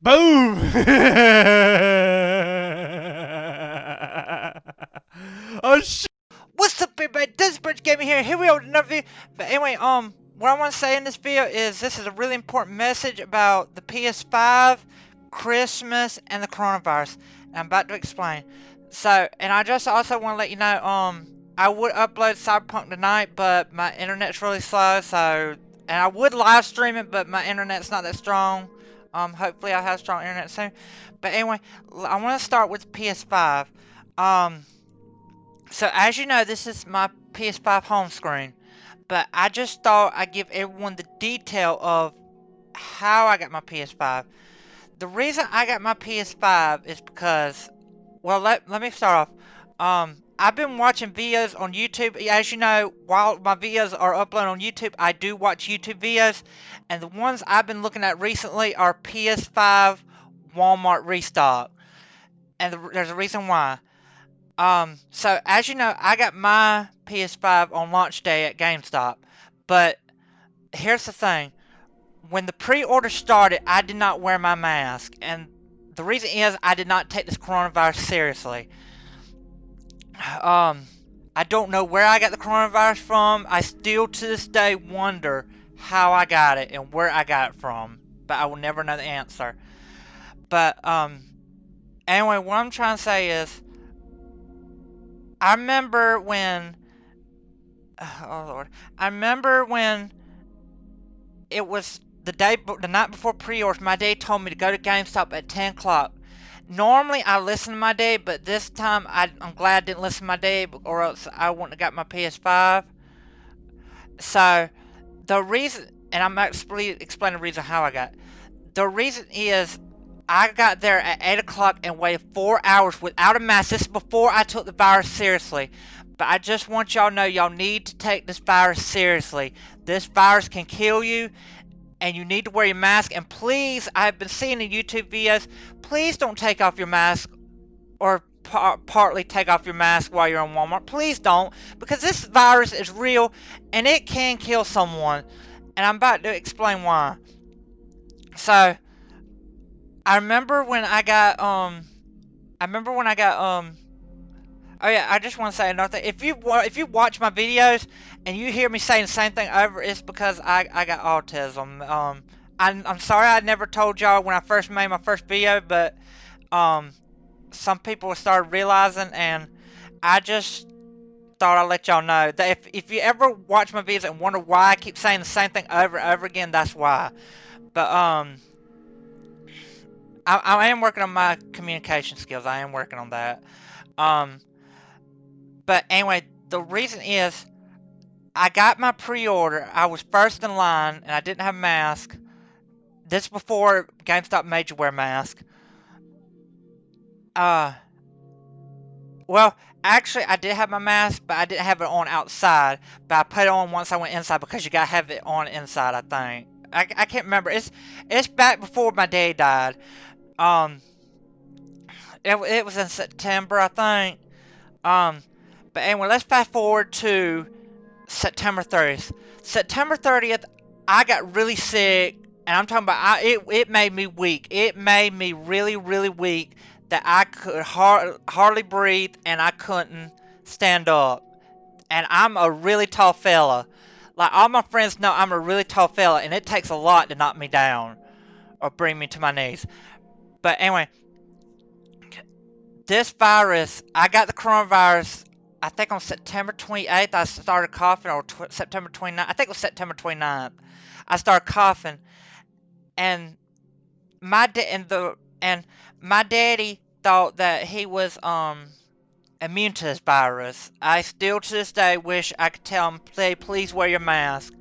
Boom! Oh shit! What's up, everybody? This is Bridge Gaming here. Here we are with another video. But anyway, what I want to say in this video is this is a really important message about the PS5, Christmas, and the coronavirus. And I'm about to explain. So, and I just also want to let you know, I would upload Cyberpunk tonight, but my internet's really slow. So, and I would live stream it, but my internet's not that strong. Hopefully I'll have strong internet soon. But anyway, I want to start with the PS5. Um. So as you know, this is my PS5 home screen, but I just thought I'd give everyone the detail of how I got my PS5. The reason I got my PS5 is because, well, let me start off. I've been watching videos on YouTube. As you know, while my videos are uploaded on YouTube, I do watch YouTube videos, and the ones I've been looking at recently are PS5 Walmart Restock, and there's a reason why. So as you know, I got my PS5 on launch day at GameStop. But here's the thing. When the pre-order started, I did not wear my mask. And the reason is I did not take this coronavirus seriously. Um, I don't know where I got the coronavirus from. I still to this day wonder how I got it and where I got it from. But I will never know the answer. But, anyway, what I'm trying to say is, I remember when oh Lord. I remember when it was the night before pre-orders, my dad told me to go to GameStop at 10 o'clock. Normally I listen to my dad, but this time I'm glad I didn't listen to my dad, or else I wouldn't have got my PS5. So the reason, and I'm actually explaining the reason how I got. The reason is I got there at 8 o'clock and waited 4 hours without a mask. This is before I took the virus seriously. But I just want y'all to know y'all need to take this virus seriously. This virus can kill you, and you need to wear your mask. And please, I've been seeing in YouTube videos, please don't take off your mask or partly take off your mask while you're in Walmart. Please don't, because this virus is real and it can kill someone. And I'm about to explain why. So, I remember when I got I remember when I got oh yeah, I just want to say another thing. If you watch my videos and you hear me saying the same thing over, it's because I got autism. I'm sorry I never told y'all when I first made my first video, but um some people started realizing, and I just thought I'd let y'all know that if you ever watch my videos and wonder why I keep saying the same thing over and over again, that's why. But I am working on my communication skills. I am working on that. Um, but anyway, the reason is I got my pre-order. I was first in line, and I didn't have a mask. This before GameStop made you wear a mask. Uh, well, actually, I did have my mask, but I didn't have it on outside. But I put it on once I went inside because you gotta have it on inside, I think. I can't remember. It's back before my day died. Um, it was in September, I think. Um, but anyway, let's fast forward to September 30th. September 30th, I got really sick, and I'm talking about it made me weak. It made me really, really weak that I could hardly breathe and I couldn't stand up. And I'm a really tall fella. Like all my friends know I'm a really tall fella, and it takes a lot to knock me down or bring me to my knees. But anyway, this virus, I got the coronavirus, I think on September 28th, I started coughing, or September 29th, I think it was September 29th. I started coughing, and my and my daddy thought that he was immune to this virus. I still to this day wish I could tell him, please wear your mask,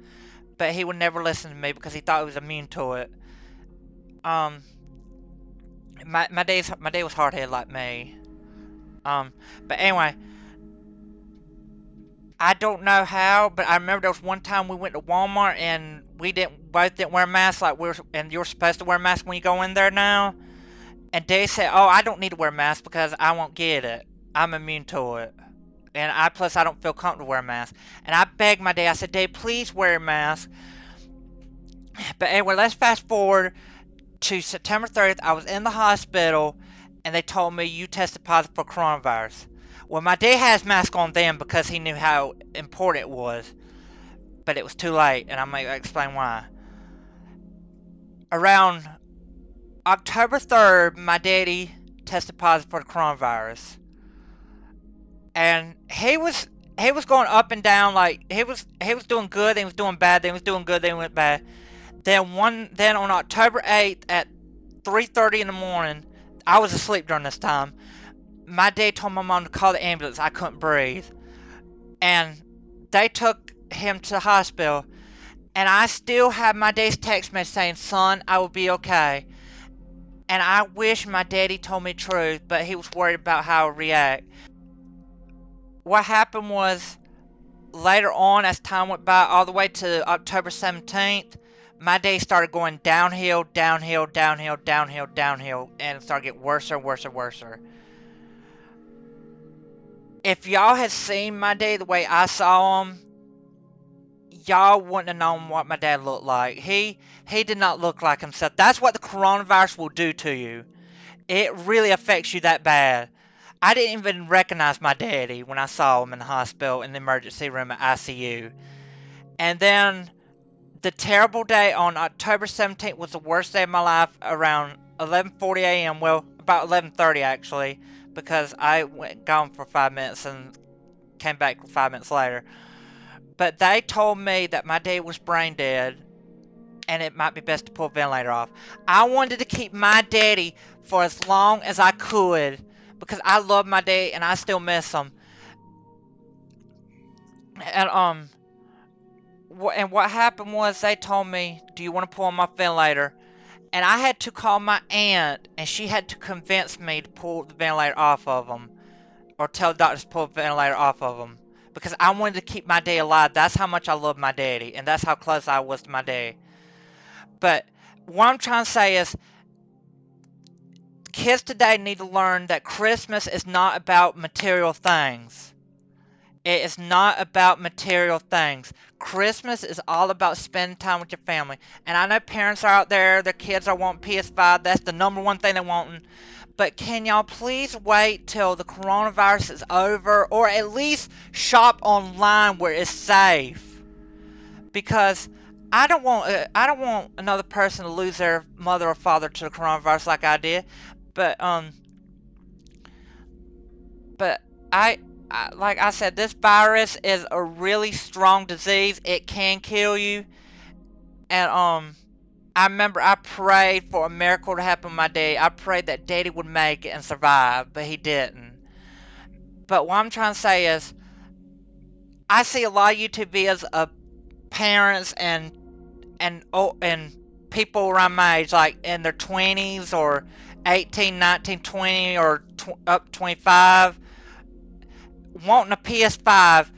but he would never listen to me because he thought he was immune to it. Um, my dad was hard headed like me. Um, but anyway, I don't know how, but I remember there was one time we went to Walmart and we both didn't wear masks and you're supposed to wear a mask when you go in there now. And Dave said, "Oh, I don't need to wear a mask because I won't get it. I'm immune to it. And plus I don't feel comfortable wearing a mask." And I begged my dad. I said, "Dave, please wear a mask." But anyway, let's fast forward to September 30th, I was in the hospital, and they told me you tested positive for coronavirus. Well, my dad had his mask on then because he knew how important it was, but it was too late, and I'm going to explain why. Around October 3rd, my daddy tested positive for the coronavirus, and he was going up and down. Like he was doing good, then he was doing bad, then he was doing good, then he went bad. Then on October 8th at 3:30 in the morning, I was asleep during this time. My dad told my mom to call the ambulance. I couldn't breathe, and they took him to the hospital. And I still have my dad's text message saying, "Son, I will be okay." And I wish my daddy told me the truth, but he was worried about how I would react. What happened was later on, as time went by, all the way to October 17th, my day started going downhill, downhill, downhill, downhill, downhill, and it started getting worse and worse and worse. If y'all had seen my day the way I saw him, y'all wouldn't have known what my dad looked like. He did not look like himself. That's what the coronavirus will do to you. It really affects you that bad. I didn't even recognize my daddy when I saw him in the hospital in the emergency room at ICU. And then the terrible day on October 17th was the worst day of my life around 11:40 a.m. Well, about 11:30 actually, because I went gone for 5 minutes and came back 5 minutes later. But they told me that my dad was brain dead and it might be best to pull a ventilator off. I wanted to keep my daddy for as long as I could because I love my dad and I still miss him. And what happened was they told me, "Do you want to pull on my ventilator?" And I had to call my aunt, and she had to convince me to pull the ventilator off of him, or tell the doctors to pull the ventilator off of him, because I wanted to keep my daddy alive. That's how much I love my daddy, and that's how close I was to my daddy. But what I'm trying to say is, kids today need to learn that Christmas is not about material things. It is not about material things. Christmas is all about spending time with your family. And I know parents are out there, their kids are wanting PS5. That's the number one thing they're wanting. But can y'all please wait till the coronavirus is over, or at least shop online where it's safe? Because I don't want another person to lose their mother or father to the coronavirus like I did. But but like I said, this virus is a really strong disease. It can kill you. And I remember I prayed for a miracle to happen my day. I prayed that Daddy would make it and survive, but he didn't. But what I'm trying to say is, I see a lot of YouTube videos of parents and people around my age, like in their 20s or 18, 19, 20, or up 25, wanting a PS5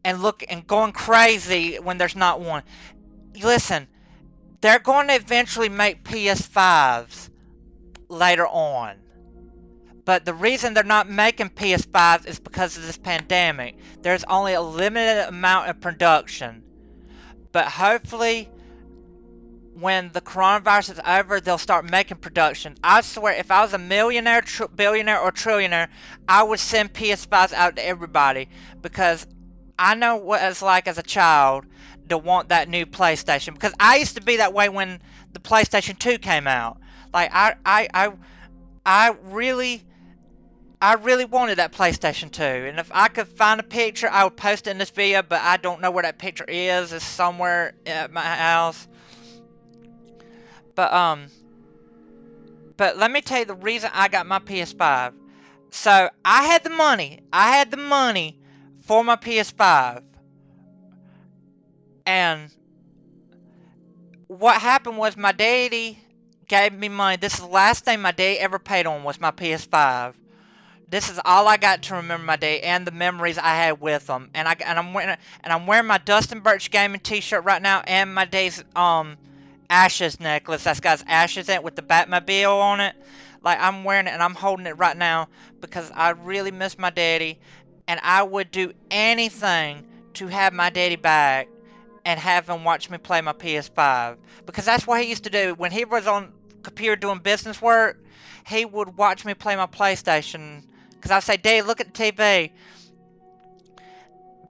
and going crazy when there's not one. Listen, they're going to eventually make PS5s later on. But the reason they're not making PS5s is because of this pandemic. There's only a limited amount of production. But hopefully, when the coronavirus is over, they'll start making production. I swear, if I was a millionaire, billionaire, or trillionaire, I would send PS5s out to everybody, because I know what it's like as a child to want that new PlayStation. Because I used to be that way when the PlayStation 2 came out. Like I really wanted that PlayStation 2, and if I could find a picture, I would post it in this video. But I don't know where that picture is. It's somewhere at my house. But but let me tell you the reason I got my PS5. So I had the money. I had the money for my PS5. And what happened was my daddy gave me money. This is the last thing my daddy ever paid on was my PS5. This is all I got to remember my day and the memories I had with them. And I'm wearing my Dustin Birch gaming T-shirt right now, and my dad's ashes necklace that's got ashes in it with the Batmobile on it. Like, I'm wearing it and I'm holding it right now because I really miss my daddy, and I would do anything to have my daddy back and have him watch me play my PS5, because that's what he used to do when he was on computer doing business work, he would watch me play my PlayStation. Because I'd say, Dad, look at the TV.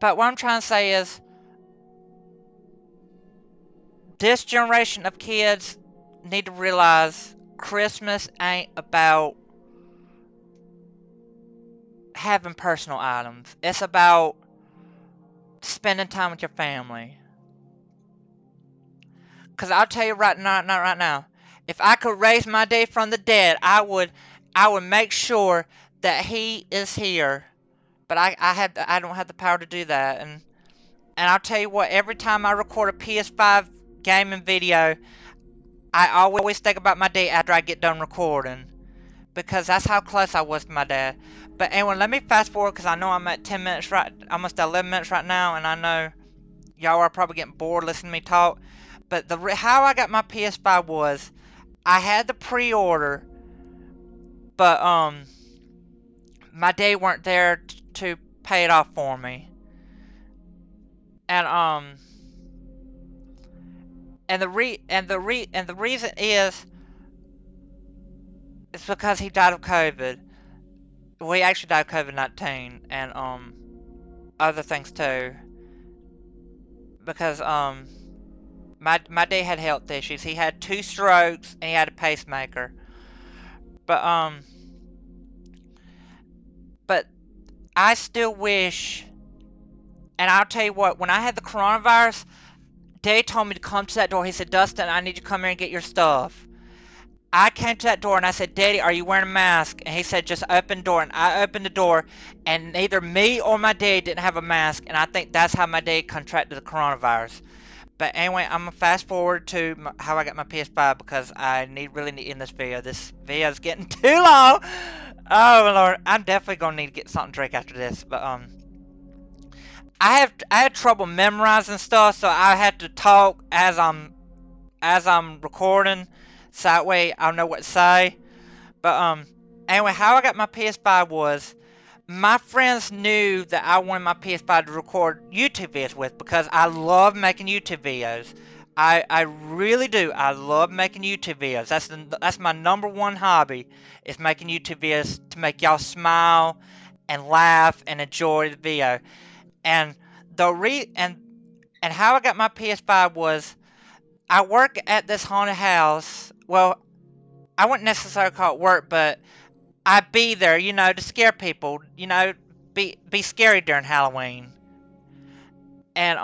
But what I'm trying to say is, this generation of kids need to realize Christmas ain't about having personal items. It's about spending time with your family. Because I'll tell you right now, not right now, if I could raise my day from the dead, I would make sure that he is here. But I don't have the power to do that. And I'll tell you what, every time I record a PS5 gaming video, I always think about my day after I get done recording. Because that's how close I was to my dad. But anyway, let me fast forward because I know I'm at 10 minutes right, almost 11 minutes right now, and I know y'all are probably getting bored listening to me talk. But how I got my PS5 was I had the pre-order, but my dad weren't there to pay it off for me, and the reason is it's because he died of COVID. Well, he actually died of COVID-19 and other things too. Because my dad had health issues. He had 2 strokes and he had a pacemaker. But but I still wish. And I'll tell you what, when I had the coronavirus, Dad told me to come to that door. He said, Dustin, I need you to come here and get your stuff. I came to that door and I said, Daddy, are you wearing a mask? And he said, just open the door. And I opened the door, and neither me or my dad didn't have a mask. And I think that's how my dad contracted the coronavirus. But anyway, I'm going to fast forward to how I got my PS5 because I really need to end this video. This video is getting too long. Oh, Lord. I'm definitely going to need to get something to drink after this. But, I had trouble memorizing stuff, so I had to talk as I'm recording, so that way I'll know what to say. But anyway, how I got my PS5 was my friends knew that I wanted my PS5 to record YouTube videos with because I love making YouTube videos. I really do. I love making YouTube videos. That's my number one hobby is making YouTube videos to make y'all smile and laugh and enjoy the video. And and how I got my PS5 was I work at this haunted house. Well, I wouldn't necessarily call it work, but I'd be there, to scare people, be scary during Halloween. And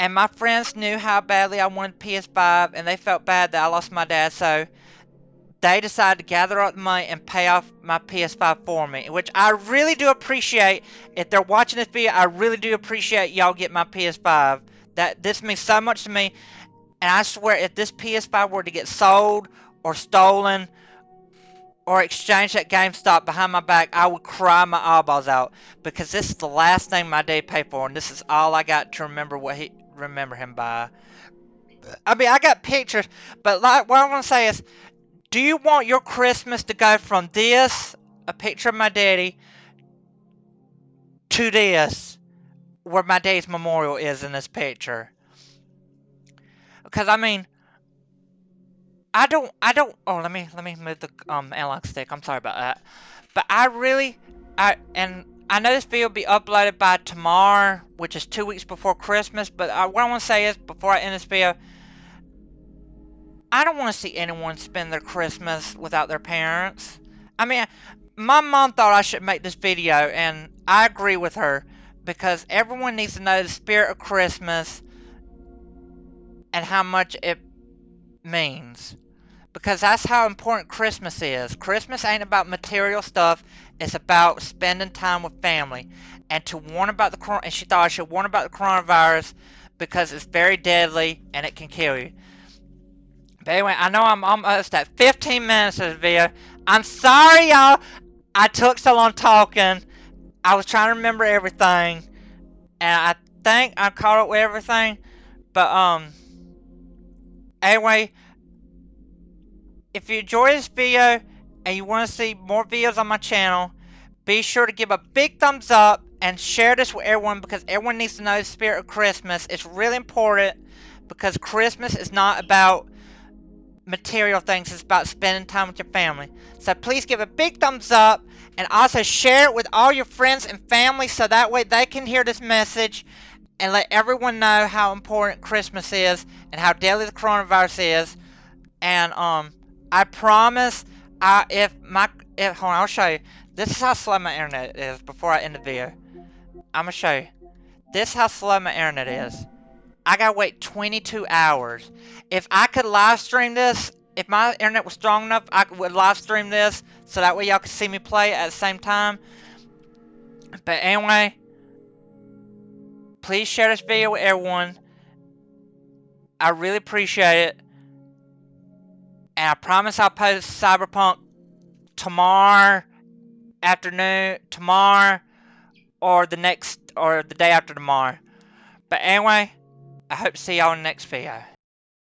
and my friends knew how badly I wanted PS5, and they felt bad that I lost my dad, so they decided to gather up the money and pay off my PS5 for me, which I really do appreciate. If they're watching this video, I really do appreciate y'all get my PS5. This means so much to me, and I swear if this PS5 were to get sold or stolen or exchanged at GameStop behind my back, I would cry my eyeballs out because this is the last thing my dad paid for, and this is all I got to remember him by. I mean, I got pictures, but like what I want to say is, do you want your Christmas to go from this, a picture of my daddy, to this, where my dad's memorial is in this picture? Because I mean, oh, let me move the analog stick. I'm sorry about that. But I know this video will be uploaded by tomorrow, which is 2 weeks before Christmas. But what I want to say is, before I end this video, I don't want to see anyone spend their Christmas without their parents. I mean, my mom thought I should make this video, and I agree with her because everyone needs to know the spirit of Christmas and how much it means. Because that's how important Christmas is. Christmas ain't about material stuff. It's about spending time with family. And to warn about and she thought I should warn about the coronavirus because it's very deadly and it can kill you. But anyway, I know I'm almost at 15 minutes of the video. I'm sorry, y'all. I took so long talking. I was trying to remember everything, and I think I caught up with everything. But anyway, if you enjoy this video and you want to see more videos on my channel, be sure to give a big thumbs up and share this with everyone because everyone needs to know the spirit of Christmas. It's really important because Christmas is not about material things. It's about spending time with your family. So please give a big thumbs up and also share it with all your friends and family so that way they can hear this message and let everyone know how important Christmas is and how deadly the coronavirus is. And I promise, hold on, I'll show you. This is how slow my internet is before I end the video. I'm gonna show you. This is how slow my internet is. I gotta wait 22 hours. If I could live stream this, if my internet was strong enough, I would live stream this so that way y'all could see me play at the same time. But anyway, please share this video with everyone. I really appreciate it. And I promise I'll post Cyberpunk tomorrow afternoon, tomorrow, or the day after tomorrow. But anyway, I hope to see y'all in the next video.